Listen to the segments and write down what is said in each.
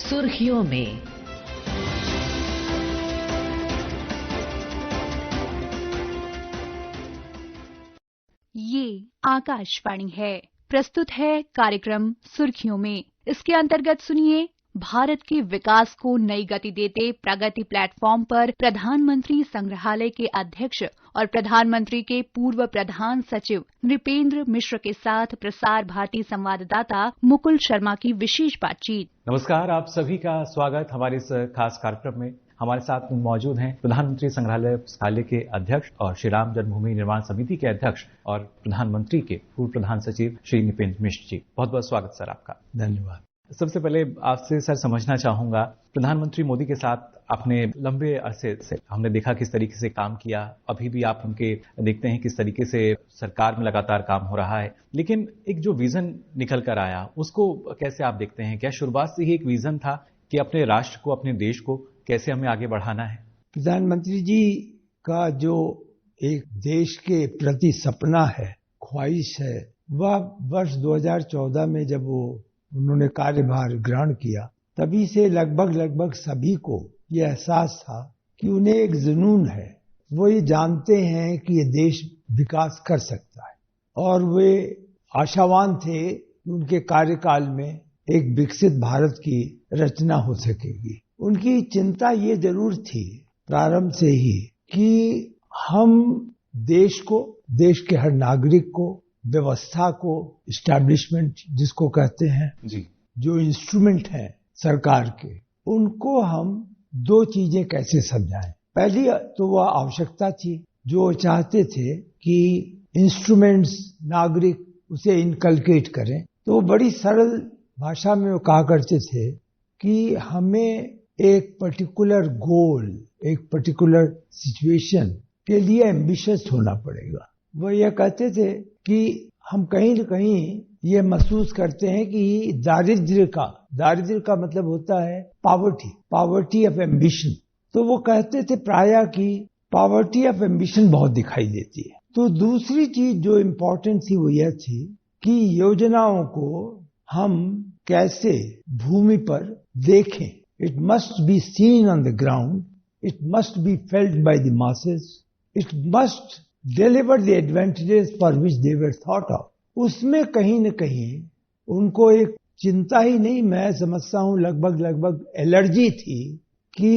सुर्खियों में। ये आकाशवाणी है। प्रस्तुत है कार्यक्रम सुर्खियों में। इसके अंतर्गत सुनिए, भारत के विकास को नई गति देते प्रगति प्लेटफॉर्म पर प्रधानमंत्री संग्रहालय के अध्यक्ष और प्रधानमंत्री के पूर्व प्रधान सचिव नृपेंद्र मिश्र के साथ प्रसार भारती संवाददाता मुकुल शर्मा की विशेष बातचीत। नमस्कार, आप सभी का स्वागत हमारे इस खास कार्यक्रम में। हमारे साथ मौजूद हैं प्रधानमंत्री संग्रहालय के अध्यक्ष और श्री राम जन्मभूमि निर्माण समिति के अध्यक्ष और प्रधानमंत्री के पूर्व प्रधान सचिव श्री नृपेंद्र मिश्र जी। बहुत बहुत स्वागत सर आपका। धन्यवाद। सबसे पहले आपसे सर समझना चाहूंगा, प्रधानमंत्री मोदी के साथ आपने लंबे अरसे से हमने देखा किस तरीके से काम किया, अभी भी आप उनके देखते हैं किस तरीके से सरकार में लगातार काम हो रहा है, लेकिन एक जो विजन निकल कर आया उसको कैसे आप देखते हैं? क्या शुरुआत से ही एक विजन था कि अपने राष्ट्र को, अपने देश को कैसे हमें आगे बढ़ाना है? प्रधानमंत्री जी का जो एक देश के प्रति सपना है, ख्वाहिश है, वह वर्ष 2014 में जब उन्होंने कार्यभार ग्रहण किया, तभी से लगभग सभी को ये एहसास था कि उन्हें एक जुनून है। वो ये जानते हैं कि ये देश विकास कर सकता है और वे आशावान थे कि उनके कार्यकाल में एक विकसित भारत की रचना हो सकेगी। उनकी चिंता ये जरूर थी प्रारंभ से ही कि हम देश को, देश के हर नागरिक को, व्यवस्था को, इस्टेब्लिशमेंट जिसको कहते हैं जी, जो इंस्ट्रूमेंट हैं सरकार के, उनको हम दो चीजें कैसे समझाएं। पहली तो वह आवश्यकता थी, जो चाहते थे कि इंस्ट्रूमेंट्स नागरिक उसे इनकलकेट करें। तो बड़ी सरल भाषा में वो कहा करते थे कि हमें एक पर्टिकुलर गोल, एक पर्टिकुलर सिचुएशन के लिए एम्बिशियस होना पड़ेगा। वो ये कहते थे कि हम कहीं न कहीं ये महसूस करते हैं कि दारिद्र्य का मतलब होता है पावर्टी ऑफ एम्बिशन। तो वो कहते थे प्रायः कि पावर्टी ऑफ एम्बिशन बहुत दिखाई देती है। तो दूसरी चीज जो इम्पोर्टेंट थी वो यह थी कि योजनाओं को हम कैसे भूमि पर देखें। It must be seen on the ground, it must be felt by the masses, it must deliver the advantages for which they were thought of. उसमें कहीं न कहीं उनको एक चिंता ही नहीं, मैं समझता हूं लगभग एलर्जी थी कि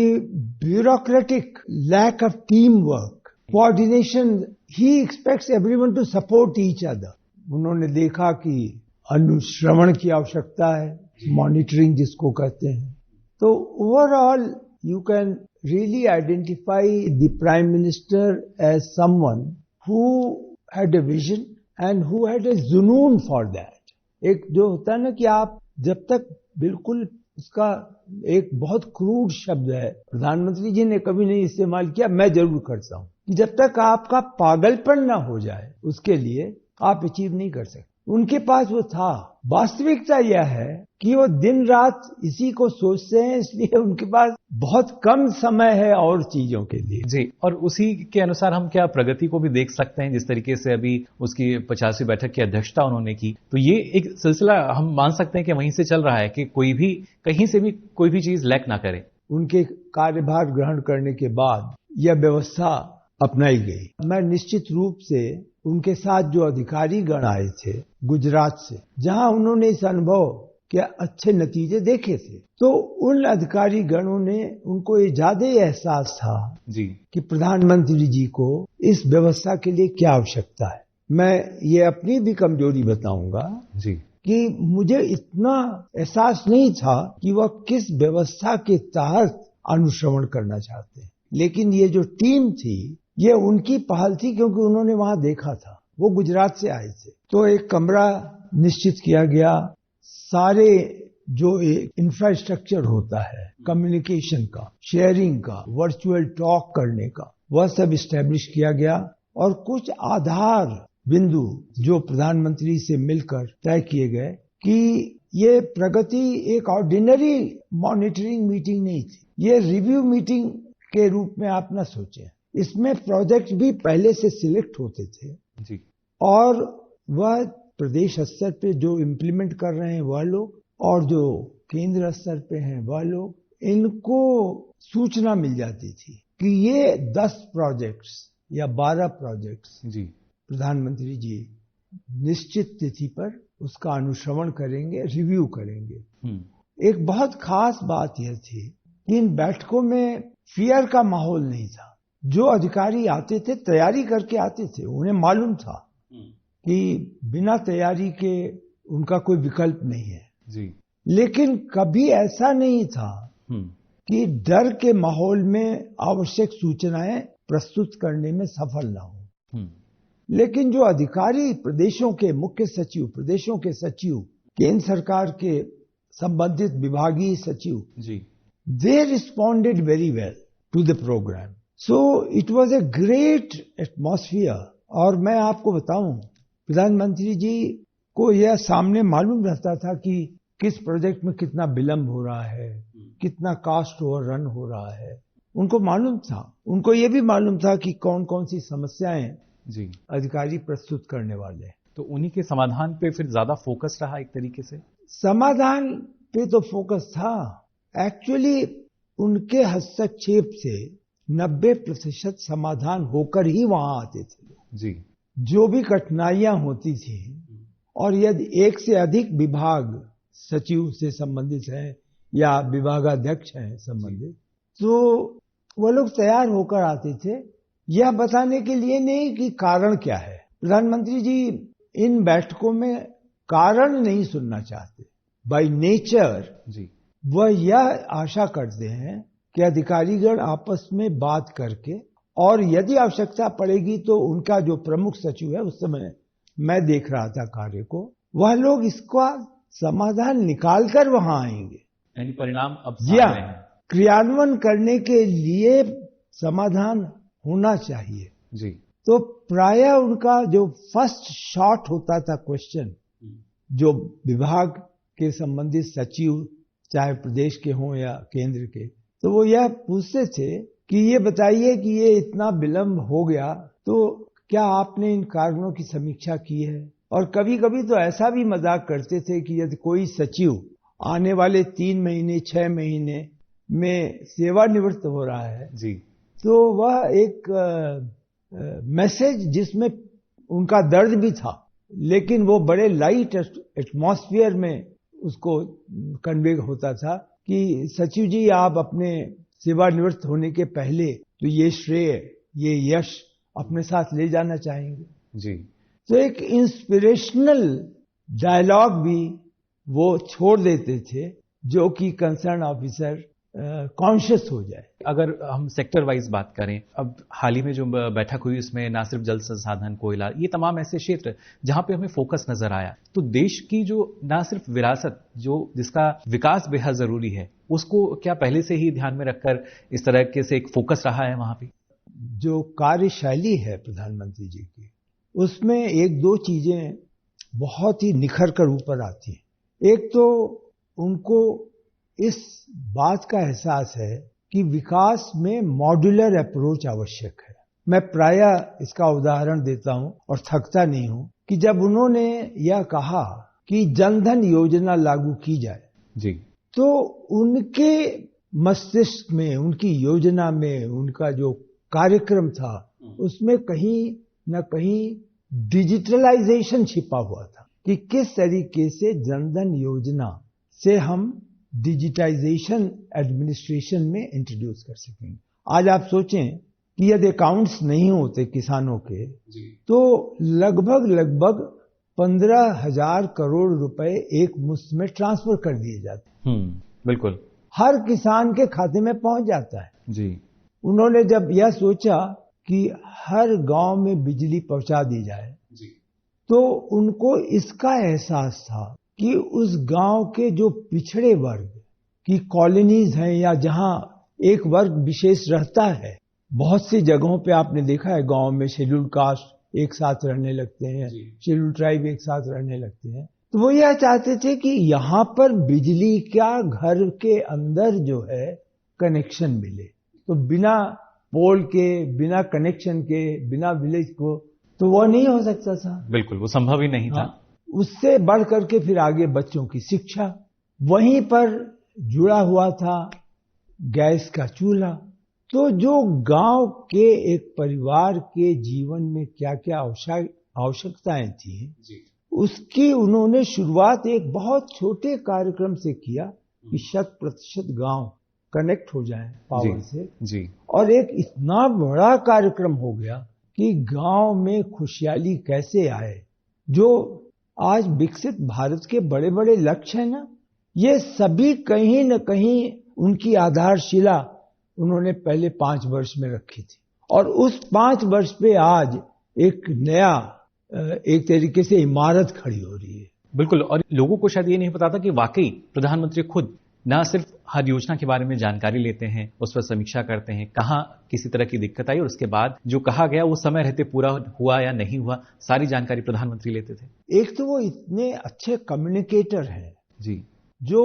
bureaucratic lack of team work, coordination, he expects everyone to support each other. उन्होंने देखा कि अनुश्रवण की आवश्यकता है, मॉनिटरिंग जिसको कहते हैं। तो overall you can really identify the Prime Minister as someone who had a vision and who had a जुनून for that. एक जो होता है ना कि आप जब तक बिल्कुल, उसका एक बहुत क्रूड शब्द है, प्रधानमंत्री जी ने कभी नहीं इस्तेमाल किया, मैं जरूर करता हूं, कि जब तक आपका पागलपन ना हो जाए उसके लिए आप अचीव नहीं कर सकते। उनके पास वो था। वास्तविकता यह है कि वो दिन रात इसी को सोचते हैं, इसलिए उनके पास बहुत कम समय है और चीजों के लिए। जी, और उसी के अनुसार हम क्या प्रगति को भी देख सकते हैं, जिस तरीके से अभी उसकी 50वीं बैठक की अध्यक्षता उन्होंने की, तो ये एक सिलसिला हम मान सकते हैं कि वहीं से चल रहा है कि कोई भी कहीं से भी कोई भी चीज लैक ना करे। उनके कार्यभार ग्रहण करने के बाद यह व्यवस्था अपनाई गई। मैं निश्चित रूप से उनके साथ जो अधिकारी गण आए थे गुजरात से, जहां उन्होंने इस अनुभव के अच्छे नतीजे देखे थे, तो उन अधिकारी गणों ने, उनको ये ज्यादा एहसास था जी कि प्रधानमंत्री जी को इस व्यवस्था के लिए क्या आवश्यकता है। मैं ये अपनी भी कमजोरी बताऊंगा जी कि मुझे इतना एहसास नहीं था कि वह किस व्यवस्था के तहत अनुश्रवण करना चाहते हैं, लेकिन ये जो टीम थी ये उनकी पहल थी, क्योंकि उन्होंने वहां देखा था। वो गुजरात से आए थे। तो एक कमरा निश्चित किया गया, सारे जो इंफ्रास्ट्रक्चर होता है कम्युनिकेशन का, शेयरिंग का, वर्चुअल टॉक करने का, वह सब इस्टेब्लिश किया गया और कुछ आधार बिंदु जो प्रधानमंत्री से मिलकर तय किए गए कि ये प्रगति एक ऑर्डिनरी मॉनिटरिंग मीटिंग नहीं थी, ये रिव्यू मीटिंग के रूप में आप न सोचें। इसमें प्रोजेक्ट भी पहले से सिलेक्ट होते थे जी, और वह प्रदेश स्तर पे जो इम्प्लीमेंट कर रहे हैं वह लोग, और जो केंद्र स्तर पे हैं वह लोग, इनको सूचना मिल जाती थी कि ये 10 प्रोजेक्ट्स या 12 प्रोजेक्ट्स जी प्रधानमंत्री जी निश्चित तिथि पर उसका अनुश्रवण करेंगे, रिव्यू करेंगे। एक बहुत खास बात यह थी कि इन बैठकों में फियर का माहौल नहीं था। जो अधिकारी आते थे तैयारी करके आते थे, उन्हें मालूम था कि बिना तैयारी के उनका कोई विकल्प नहीं है जी। लेकिन कभी ऐसा नहीं था कि डर के माहौल में आवश्यक सूचनाएं प्रस्तुत करने में सफल ना हो। लेकिन जो अधिकारी, प्रदेशों के मुख्य सचिव, प्रदेशों के सचिव, केंद्र सरकार के संबंधित विभागीय सचिव जी, they responded very well to the program. So it was a great atmosphere। और मैं आपको बताऊं, प्रधानमंत्री जी को यह सामने मालूम रहता था कि किस प्रोजेक्ट में कितना विलंब हो रहा है, कितना कास्ट ओवररन हो रहा है, उनको मालूम था। उनको ये भी मालूम था कि कौन कौन सी समस्याएं जी अधिकारी प्रस्तुत करने वाले हैं। तो उन्हीं के समाधान पे फिर ज्यादा फोकस रहा एक तरीके से। समाधान पे तो फोकस था, एक्चुअली उनके हस्तक्षेप से 90% समाधान होकर ही वहां आते थे जी। जो भी कठिनाइयां होती थी, और यदि एक से अधिक विभाग सचिव से संबंधित है या विभागाध्यक्ष हैं संबंधित, तो वो लोग तैयार होकर आते थे यह बताने के लिए नहीं कि कारण क्या है। प्रधानमंत्री जी इन बैठकों में कारण नहीं सुनना चाहते। बाय नेचर जी, वह यह आशा करते हैं कि अधिकारीगण आपस में बात करके, और यदि आवश्यकता पड़ेगी तो उनका जो प्रमुख सचिव है, उस समय मैं देख रहा था कार्य को, वह लोग इसका समाधान निकाल कर वहां आएंगे। यानी परिणाम अब या सामने हैं। क्रियान्वयन करने के लिए समाधान होना चाहिए। जी। तो प्रायः उनका जो फर्स्ट शॉट होता था क्वेश्चन, जो विभाग के संबंधित सचिव चाहे प्रदेश के हों या केंद्र के, तो वो यह पूछते थे कि ये बताइए कि ये इतना विलंब हो गया तो क्या आपने इन कारणों की समीक्षा की है। और कभी कभी तो ऐसा भी मजाक करते थे कि यदि कोई सचिव आने वाले 3 महीने 6 महीने में सेवानिवृत्त हो रहा है जी, तो वह एक मैसेज जिसमें उनका दर्द भी था, लेकिन वो बड़े लाइट एटमॉस्फेयर में उसको कन्वे होता था कि सचिव जी आप अपने सेवानिवृत्त होने के पहले तो ये श्रेय, ये यश अपने साथ ले जाना चाहेंगे जी। तो एक इंस्पिरेशनल डायलॉग भी वो छोड़ देते थे जो कि कंसर्न ऑफिसर कॉन्शियस हो जाए। अगर हम सेक्टर वाइज बात करें, अब हाल ही में जो बैठक हुई उसमें ना सिर्फ जल संसाधन, कोयला, ये तमाम ऐसे क्षेत्र जहां पे हमें फोकस नजर आया। तो देश की जो ना सिर्फ विरासत, जो जिसका विकास बेहद जरूरी है, उसको क्या पहले से ही ध्यान में रखकर इस तरह के से एक फोकस रहा है वहां पे? जो कार्यशैली है प्रधानमंत्री जी की, उसमें एक दो चीजें बहुत ही निखर कर ऊपर आती हैं। एक तो उनको इस बात का एहसास है कि विकास में मॉड्यूलर अप्रोच आवश्यक है। मैं प्रायः इसका उदाहरण देता हूं और थकता नहीं हूं कि जब उन्होंने यह कहा कि जनधन योजना लागू की जाए जी, तो उनके मस्तिष्क में, उनकी योजना में, उनका जो कार्यक्रम था उसमें कहीं न कहीं डिजिटलाइजेशन छिपा हुआ था कि किस तरीके से जनधन योजना से हम डिजिटाइजेशन एडमिनिस्ट्रेशन में इंट्रोड्यूस कर सकेंगे। आज आप सोचें कि यदि अकाउंट्स नहीं होते किसानों के तो लगभग 15,000 करोड़ रुपए एक मुश्त में ट्रांसफर कर दिए जाते। बिल्कुल, हर किसान के खाते में पहुंच जाता है जी। उन्होंने जब यह सोचा कि हर गांव में बिजली पहुंचा दी जाए जी, तो उनको इसका एहसास था कि उस गांव के जो पिछड़े वर्ग की कॉलोनीज हैं या जहां एक वर्ग विशेष रहता है, बहुत सी जगहों पे आपने देखा है गांव में शेड्यूल्ड कास्ट एक साथ रहने लगते हैं, शेड्यूल्ड ट्राइब एक साथ रहने लगते हैं, तो वो यह चाहते थे कि यहां पर बिजली का घर के अंदर जो है कनेक्शन मिले। तो बिना पोल के, बिना कनेक्शन के, बिना विलेज को तो वो नहीं हो सकता था। बिल्कुल, वो संभव ही नहीं था। उससे बढ़ करके फिर आगे बच्चों की शिक्षा, वहीं पर जुड़ा हुआ था गैस का चूल्हा। तो जो गांव के एक परिवार के जीवन में क्या क्या आवश्यकताएं थी, उसकी उन्होंने शुरुआत एक बहुत छोटे कार्यक्रम से किया कि 100% गांव कनेक्ट हो जाए पावर से। और एक इतना बड़ा कार्यक्रम हो गया कि गांव में खुशहाली कैसे आए। जो आज विकसित भारत के बड़े बड़े लक्ष्य हैं ना, ये सभी कहीं न कहीं उनकी आधारशिला उन्होंने पहले 5 वर्ष में रखी थी। और उस 5 वर्ष पे आज एक नया एक तरीके से इमारत खड़ी हो रही है। बिल्कुल। और लोगों को शायद ये नहीं पता था कि वाकई प्रधानमंत्री खुद न सिर्फ हर योजना के बारे में जानकारी लेते हैं, उस पर समीक्षा करते हैं, कहाँ किसी तरह की दिक्कत आई और उसके बाद जो कहा गया वो समय रहते पूरा हुआ या नहीं हुआ, सारी जानकारी प्रधानमंत्री लेते थे। एक तो वो इतने अच्छे कम्युनिकेटर हैं जी, जो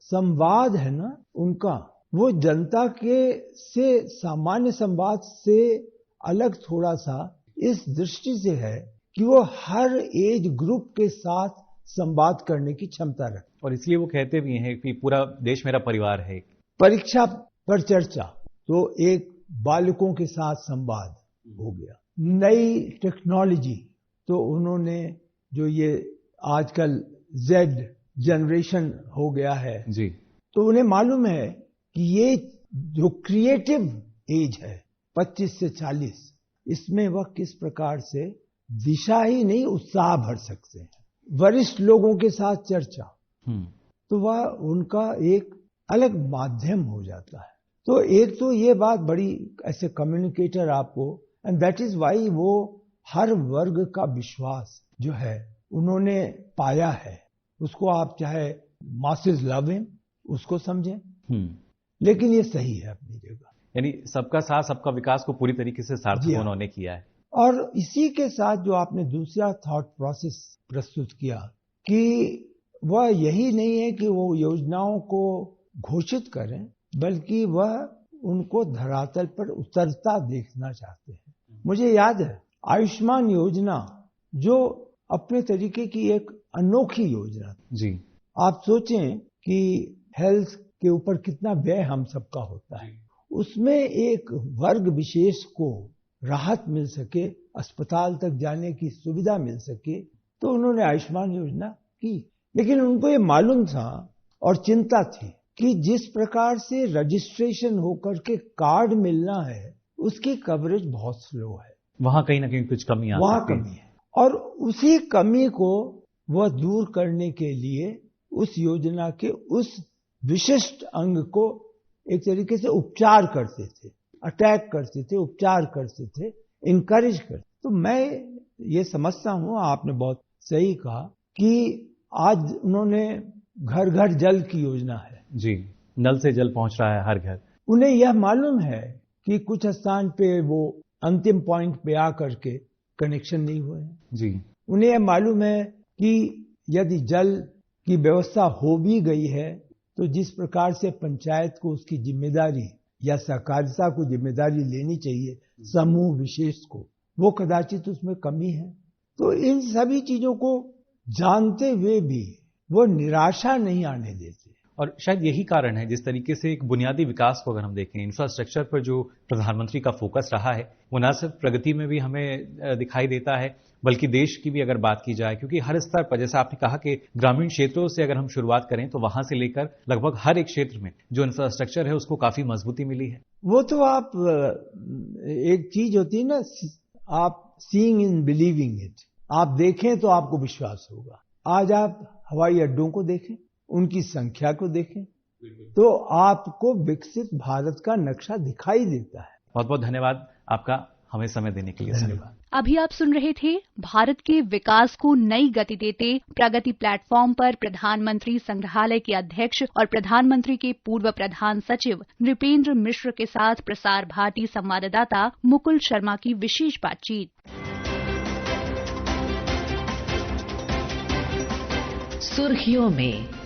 संवाद है ना उनका, वो जनता के से सामान्य संवाद से अलग थोड़ा सा इस दृष्टि से है कि वो हर एज ग्रुप के साथ संवाद करने की क्षमता रखते। और इसलिए वो कहते भी हैं कि पूरा देश मेरा परिवार है। परीक्षा पर चर्चा तो एक बालकों के साथ संवाद हो गया। नई टेक्नोलॉजी तो उन्होंने जो ये आजकल जेड जनरेशन हो गया है जी, तो उन्हें मालूम है कि ये जो क्रिएटिव एज है 25 से 40, इसमें वह किस प्रकार से दिशा ही नहीं उत्साह भर सकते हैं। वरिष्ठ लोगों के साथ चर्चा तो वह उनका एक अलग माध्यम हो जाता है। तो एक तो ये बात बड़ी ऐसे कम्युनिकेटर आपको, एंड दैट इज वाई वो हर वर्ग का विश्वास जो है उन्होंने पाया है। उसको आप चाहे मासेस लव हिम उसको समझें, लेकिन ये सही है अपनी जगह। यानी सबका साथ सबका विकास को पूरी तरीके से सार्थक उन्होंने किया है। और इसी के साथ जो आपने दूसरा थॉट प्रोसेस प्रस्तुत किया कि वह यही नहीं है कि वो योजनाओं को घोषित करें, बल्कि वह उनको धरातल पर उतरता देखना चाहते हैं। मुझे याद है आयुष्मान योजना जो अपने तरीके की एक अनोखी योजना जी। आप सोचें कि हेल्थ के ऊपर कितना व्यय हम सबका होता है, उसमें एक वर्ग विशेष को राहत मिल सके, अस्पताल तक जाने की सुविधा मिल सके, तो उन्होंने आयुष्मान योजना की। लेकिन उनको ये मालूम था और चिंता थी कि जिस प्रकार से रजिस्ट्रेशन होकर के कार्ड मिलना है उसकी कवरेज बहुत स्लो है, वहां कहीं ना कहीं कुछ कमी आ वहां कमी है। और उसी कमी को वह दूर करने के लिए उस योजना के उस विशिष्ट अंग को एक तरीके से उपचार करते थे, अटैक करते थे, उपचार करते थे, इनकरेज करते। तो मैं ये समझता हूं, आपने बहुत सही कहा कि आज उन्होंने घर घर जल की योजना है जी, नल से जल पहुंच रहा है हर घर। उन्हें यह मालूम है कि कुछ स्थान पे वो अंतिम पॉइंट पे आकर के कनेक्शन नहीं हुए हैं जी। उन्हें यह मालूम है कि यदि जल की व्यवस्था हो भी गई है तो जिस प्रकार से पंचायत को उसकी जिम्मेदारी या सहकारिता को जिम्मेदारी लेनी चाहिए समूह विशेष को, वो कदाचित उसमें कमी है। तो इन सभी चीजों को जानते हुए भी वो निराशा नहीं आने देते। और शायद यही कारण है जिस तरीके से एक बुनियादी विकास को अगर हम देखें, इंफ्रास्ट्रक्चर पर जो प्रधानमंत्री का फोकस रहा है वो न सिर्फ प्रगति में भी हमें दिखाई देता है बल्कि देश की भी अगर बात की जाए, क्योंकि हर स्तर पर जैसा आपने कहा कि ग्रामीण क्षेत्रों से अगर हम शुरुआत करें तो वहां से लेकर लगभग हर एक क्षेत्र में जो इंफ्रास्ट्रक्चर है उसको काफी मजबूती मिली है। वो तो आप एक चीज होती है ना, आप सीइंग इन बिलीविंग इट, आप देखें तो आपको विश्वास होगा। आज आप हवाई अड्डों को देखें, उनकी संख्या को देखें तो आपको विकसित भारत का नक्शा दिखाई देता है। बहुत बहुत धन्यवाद आपका हमें समय देने के लिए। धन्यवाद। अभी आप सुन रहे थे भारत के विकास को नई गति देते प्रगति प्लेटफॉर्म पर प्रधानमंत्री संग्रहालय के अध्यक्ष और प्रधानमंत्री के पूर्व प्रधान सचिव नृपेंद्र मिश्र के साथ प्रसार भारती संवाददाता मुकुल शर्मा की विशेष बातचीत। सुर्खियों में